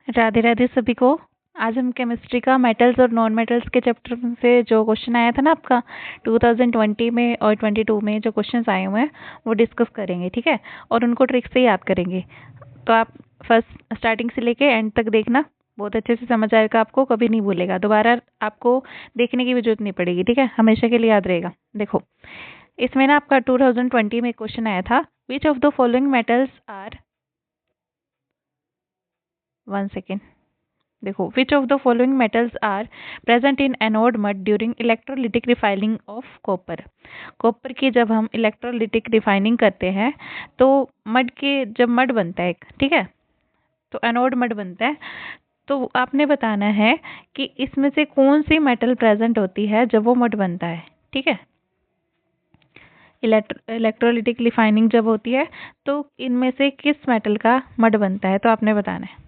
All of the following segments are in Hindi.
राधे राधे सभी को। आज हम केमिस्ट्री का मेटल्स और नॉन मेटल्स के चैप्टर से जो क्वेश्चन आया था ना आपका 2020 में और 22 में जो क्वेश्चंस आए हुए हैं वो डिस्कस करेंगे, ठीक है। और उनको ट्रिक से याद करेंगे। तो आप फर्स्ट स्टार्टिंग से लेके एंड तक देखना, बहुत अच्छे से समझ आएगा, आपको कभी नहीं भूलेगा। दोबारा आपको देखने की भी जरूरत नहीं पड़ेगी, ठीक है, हमेशा के लिए याद रहेगा। देखो, इसमें ना आपका 2020 में क्वेश्चन आया था, which of the following metals are, one second, देखो, which of the following metals are present in anode mud during electrolytic refining of copper. Copper की जब हम इलेक्ट्रोलिटिक रिफाइनिंग करते हैं तो मड के जब मड बनता है, ठीक है, तो एनोड मड बनता है। तो आपने बताना है कि इसमें से कौन सी मेटल प्रेजेंट होती है जब वो मड बनता है, ठीक है। इलेक्ट्रोलिटिक रिफाइनिंग जब होती है तो इनमें से किस मेटल का मड बनता है, तो आपने बताना है,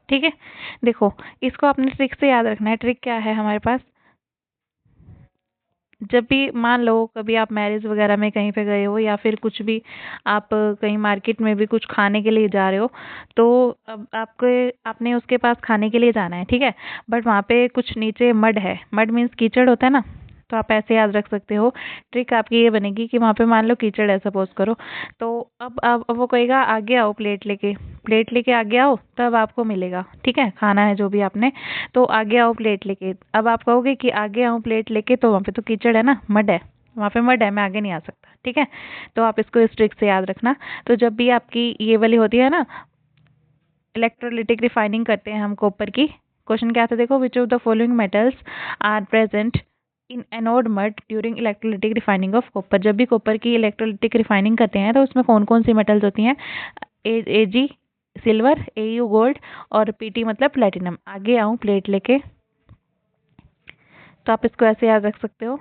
ठीक है। देखो, इसको आपने ट्रिक से याद रखना है। ट्रिक क्या है हमारे पास, जब भी मान लो कभी आप मैरिज वगैरह में कहीं पे गए हो या फिर कुछ भी आप कहीं मार्केट में भी कुछ खाने के लिए जा रहे हो, तो अब आपने उसके पास खाने के लिए जाना है, ठीक है। बट वहाँ पे कुछ नीचे मड है, मड मीन्स कीचड़ होता है ना। तो आप ऐसे याद रख सकते हो। ट्रिक आपकी ये बनेगी कि वहाँ पे मान लो कीचड़ है, सपोज करो। तो अब वो कहेगा आगे आओ, प्लेट लेके, प्लेट लेके आगे आओ, तब आपको मिलेगा, ठीक है, खाना है जो भी आपने। तो आगे आओ प्लेट लेके, अब आप कहोगे कि आगे आऊँ प्लेट लेके, तो वहाँ पे तो कीचड़ है ना, मड है, वहाँ पे मड है, मैं आगे नहीं आ सकता, ठीक है। तो आप इसको इस ट्रिक से याद रखना। तो जब भी आपकी ये वाली होती है ना, इलेक्ट्रोलिटिक रिफाइनिंग करते हैं हम कॉपर की, क्वेश्चन क्या था देखो, which of the following metals are present in anode mud during electrolytic refining of copper. जब भी कॉपर की इलेक्ट्रोलिटिक रिफाइनिंग करते हैं तो उसमें कौन कौन सी मेटल्स होती हैं, एजी सिल्वर, एयू गोल्ड, और पीटी मतलब प्लेटिनम। आगे आऊँ प्लेट लेके, तो आप इसको ऐसे याद रख सकते हो,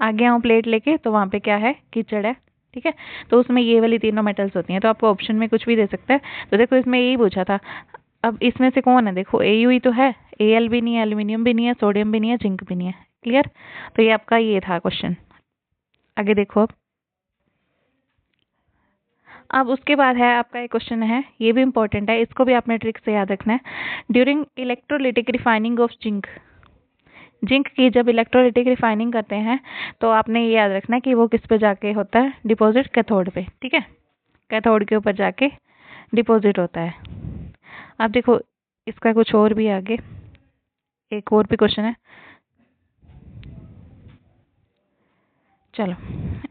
आगे आऊँ प्लेट लेके, तो वहाँ पे क्या है, कीचड़ है, ठीक है। तो उसमें ये वाली तीनों मेटल्स होती हैं। तो आपको ऑप्शन में कुछ भी दे सकता है। तो देखो, इसमें यही पूछा था। अब इसमें से कौन है, देखो एयू ही तो है, एल भी नहीं है, एल्यूमिनियम भी नहीं है, सोडियम भी नहीं है, जिंक भी नहीं है। क्लियर। तो ये आपका ये था क्वेश्चन। आगे देखो, अब उसके बाद है आपका एक क्वेश्चन है, ये भी इंपॉर्टेंट है, इसको भी आपने ट्रिक से याद रखना है। During electrolytic refining of zinc, zinc की जब इलेक्ट्रोलिटिक रिफाइनिंग करते हैं तो आपने ये याद रखना है कि वो किस पे जाके होता है, डिपॉजिट कैथोड पे, ठीक है। कैथोड के ऊपर जाके डिपॉजिट होता है। अब देखो, इसका कुछ और भी आगे एक और भी क्वेश्चन है, चलो।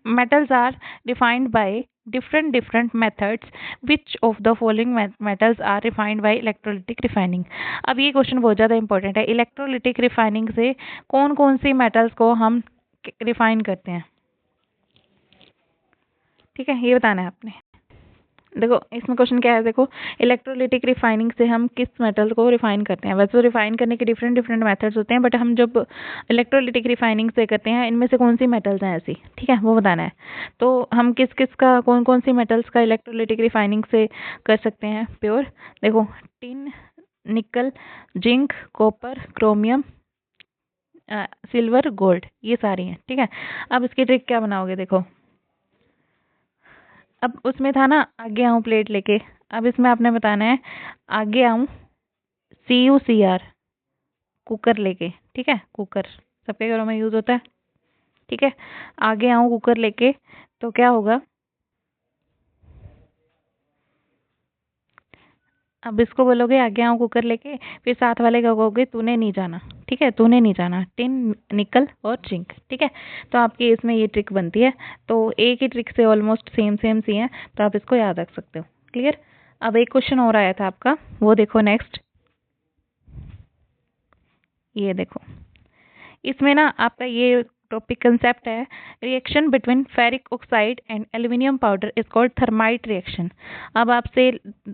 metals are defined by different methods, which of the following metals are refined by electrolytic refining। अब ये क्वेश्चन बहुत ज़्यादा इंपॉर्टेंट है। इलेक्ट्रोलिटिक रिफाइनिंग से कौन कौन सी मेटल्स को हम रिफाइन करते हैं, ठीक है, ये बताना है आपने। देखो, इसमें क्वेश्चन क्या है, देखो, इलेक्ट्रोलिटिक रिफाइनिंग से हम किस मेटल को रिफाइन करते हैं। वैसे तो रिफाइन करने के डिफरेंट मेथड्स होते हैं, बट हम जब इलेक्ट्रोलिटिक रिफाइनिंग से करते हैं, इनमें से कौन सी मेटल्स हैं ऐसी, ठीक है, वो बताना है। तो हम किस किस का, कौन कौन सी मेटल्स का इलेक्ट्रोलिटिक रिफाइनिंग से कर सकते हैं प्योर। देखो, टिन, निकल, zinc, copper, chromium, silver, gold, ये सारी हैं, ठीक है। अब इसकी ट्रिक क्या बनाओगे, देखो, अब उसमें था ना आगे आऊँ प्लेट लेके, अब इसमें आपने बताना है आगे आऊँ CUCR, कुकर लेके, ठीक है, कुकर सबके घरों में यूज होता है, ठीक है। आगे आऊँ कुकर लेके, तो क्या होगा, अब इसको बोलोगे आगे आऊँ कुकर लेके, फिर साथ वाले का कहोगे तूने नहीं जाना, ठीक है, तूने नहीं जाना, टिन, निकल और जिंक, ठीक है। तो आपकी इसमें ये ट्रिक बनती है। तो एक ही ट्रिक से ऑलमोस्ट सेम सेम सी है, तो आप इसको याद रख सकते हो। क्लियर। अब एक क्वेश्चन और आया था आपका, वो देखो नेक्स्ट, ये देखो, इसमें ना आपका ये टॉपिक कंसेप्ट है, reaction between ferric oxide and aluminium powder is called thermite reaction. अब आपसे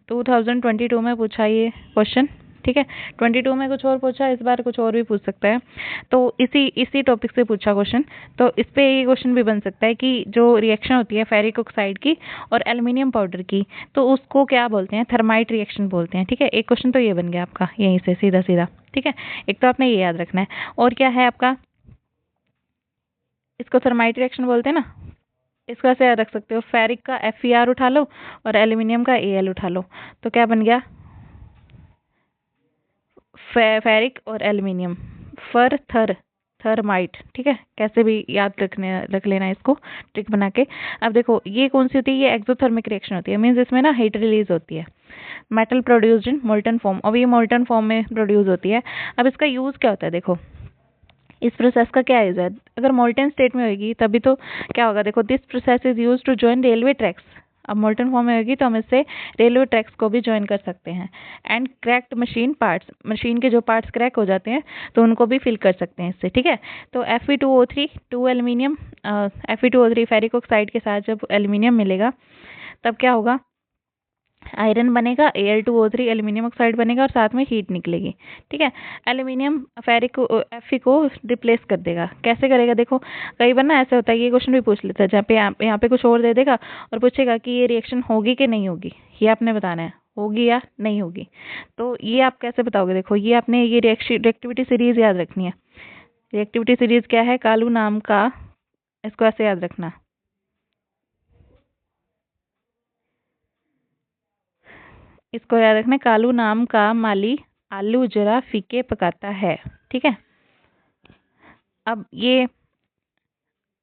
2022 में पूछा ये क्वेश्चन, ठीक है। 22 में कुछ और पूछा, इस बार कुछ और भी पूछ सकता है। तो इसी इसी टॉपिक से पूछा क्वेश्चन। तो इस पे ये क्वेश्चन भी बन सकता है कि जो रिएक्शन होती है फेरिक ऑक्साइड की और एल्यूमिनियम पाउडर की, तो उसको क्या बोलते हैं, थर्माइट रिएक्शन बोलते हैं, ठीक है। एक क्वेश्चन तो ये बन गया आपका यहीं से सीधा सीधा, ठीक है। एक तो आपने ये याद रखना है। और क्या है आपका, इसको थर्माइट रिएक्शन बोलते हैं ना, इसका से याद रख सकते हो, फेरिक का FeR उठा लो और एल्यूमिनियम का Al उठा लो, तो क्या बन गया, फेरिक और एल्यूमिनियम, थर्माइट। ठीक है, कैसे भी याद रख लेना इसको ट्रिक बना के। अब देखो ये कौन सी होती है, ये एक्सोथर्मिक रिएक्शन होती है, मींस इसमें ना हीट रिलीज होती है, metal produced in molten form. अब ये मोल्टन फॉर्म में प्रोड्यूस होती है। अब इसका यूज क्या होता है, देखो इस प्रोसेस का क्या यूज है, अगर मोल्टन स्टेट में होगी तभी तो क्या होगा, देखो this process is use to join railway tracks. अब मोल्टन फॉर्म में होगी तो हम इससे रेलवे ट्रैक्स को भी ज्वाइन कर सकते हैं। And cracked machine parts, machine के जो पार्ट्स क्रैक हो जाते हैं तो उनको भी फिल कर सकते हैं इससे। ठीक है, तो Fe2O3 2 aluminium, Fe2O3 ferric oxide के साथ जब एल्यूमिनियम मिलेगा तब क्या होगा, आयरन बनेगा, Al2O3 एल्यूमिनियम ऑक्साइड बनेगा और साथ में हीट निकलेगी। ठीक है, एल्यूमिनियम फेरिक को Fe को रिप्लेस कर देगा। कैसे करेगा, देखो कई बार ना ऐसा होता है, ये क्वेश्चन भी पूछ लेता है जहाँ पे यहाँ पे कुछ और दे देगा और पूछेगा कि ये रिएक्शन होगी कि नहीं होगी, ये आपने बताना है होगी या नहीं होगी। तो ये आप कैसे बताओगे, देखो ये आपने ये रिएक्टिविटी सीरीज याद रखनी है। रिएक्टिविटी सीरीज क्या है, कालू नाम का, इसको ऐसे याद रखना, इसको याद रखना, कालू नाम का माली आलू जरा फीके पकाता है। ठीक है, अब ये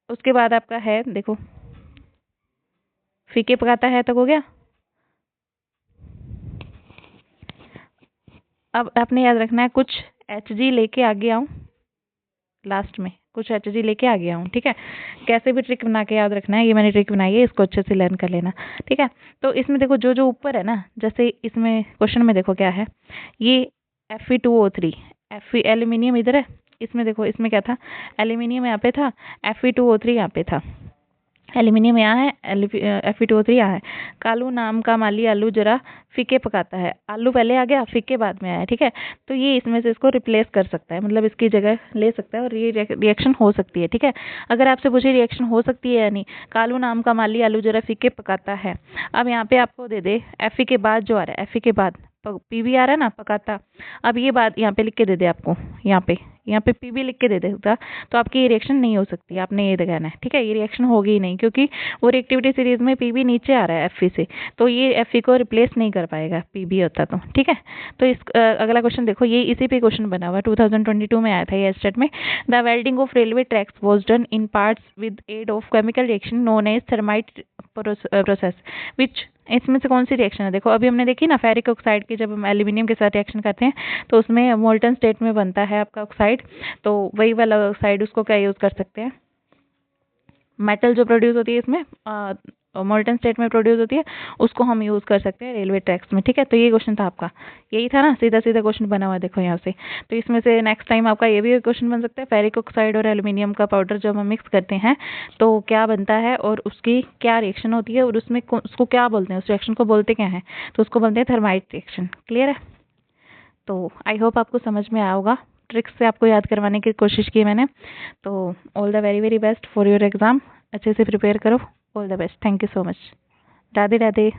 उसके बाद आपका है, देखो फीके पकाता है तक हो गया। अब आपने याद रखना है कुछ Hg लेके आगे आऊं, लास्ट में कुछ Hg लेके आगे आऊं। ठीक है, कैसे भी ट्रिक बना के याद रखना है, ये मैंने ट्रिक बनाई है, इसको अच्छे से लर्न कर लेना। ठीक है, तो इसमें देखो जो जो ऊपर है ना, जैसे इसमें क्वेश्चन में देखो क्या है, ये Fe2O3, एल्यूमिनियम इधर है, इसमें देखो इसमें क्या था, एल्यूमिनियम यहाँ पे था, Fe2O3 यहाँ पे था, एल्यूमिनियम यहाँ है, Fe2O3 यहाँ है। कालू नाम का माली आलू जरा फीके पकाता है, आलू पहले आ गया फीके बाद में आया। ठीक है, तो ये इसमें से इसको रिप्लेस कर सकता है, मतलब इसकी जगह ले सकता है और ये रिएक्शन हो सकती है। ठीक है, अगर आपसे पूछे रिएक्शन हो सकती है या नहीं, कालू नाम का माली आलू जरा फीके पकाता है, अब यहाँ पे आपको दे दे Fe के बाद जो आ रहा है, Fe के बाद PB आ रहा है ना पकाता, अब ये बात यहाँ पे लिख के दे दे आपको, यहाँ पे PB लिख के दे देगा तो आपकी ये रिएक्शन नहीं हो सकती, आपने ये कहना है। ठीक है, ये रिएक्शन होगी ही नहीं क्योंकि वो रिएक्टिविटी सीरीज में PB नीचे आ रहा है Fe से, तो ये Fe को रिप्लेस नहीं कर पाएगा, PB होता तो। ठीक है, तो इस अगला क्वेश्चन देखो, ये इसी पे क्वेश्चन बना हुआ, 2022 में आया था ये स्टेट में। The welding of railway tracks was done in parts with aid of chemical reaction known as thermite process which, इसमें से कौन सी रिएक्शन है, देखो अभी हमने देखी ना, फेरिक ऑक्साइड की जब हम एल्यूमिनियम के साथ रिएक्शन करते हैं तो उसमें मोल्टन स्टेट में बनता है आपका ऑक्साइड, तो वही वाला ऑक्साइड उसको क्या यूज कर सकते हैं, मेटल जो प्रोड्यूस होती है इसमें मोल्टन स्टेट में प्रोड्यूस होती है, उसको हम यूज कर सकते हैं रेलवे ट्रैक्स में। ठीक है, तो ये क्वेश्चन था आपका, यही था ना, सीधा सीधा क्वेश्चन बना हुआ है देखो यहाँ से। तो इसमें से नेक्स्ट टाइम आपका ये भी क्वेश्चन बन सकता है, फेरिक ऑक्साइड और एल्यूमिनियम का पाउडर जब हम मिक्स करते हैं तो क्या बनता है और उसकी क्या रिएक्शन होती है और उसमें उसको क्या बोलते हैं, उस रिएक्शन को बोलते क्या है, तो उसको बोलते हैं थर्माइट रिएक्शन। क्लियर है, तो आई होप आपको समझ में आया होगा, ट्रिक्स से आपको याद करवाने की कोशिश की मैंने। तो all the very very best for your exam, अच्छे से प्रिपेयर करो, all the best, thank you so much, Radhe Radhe.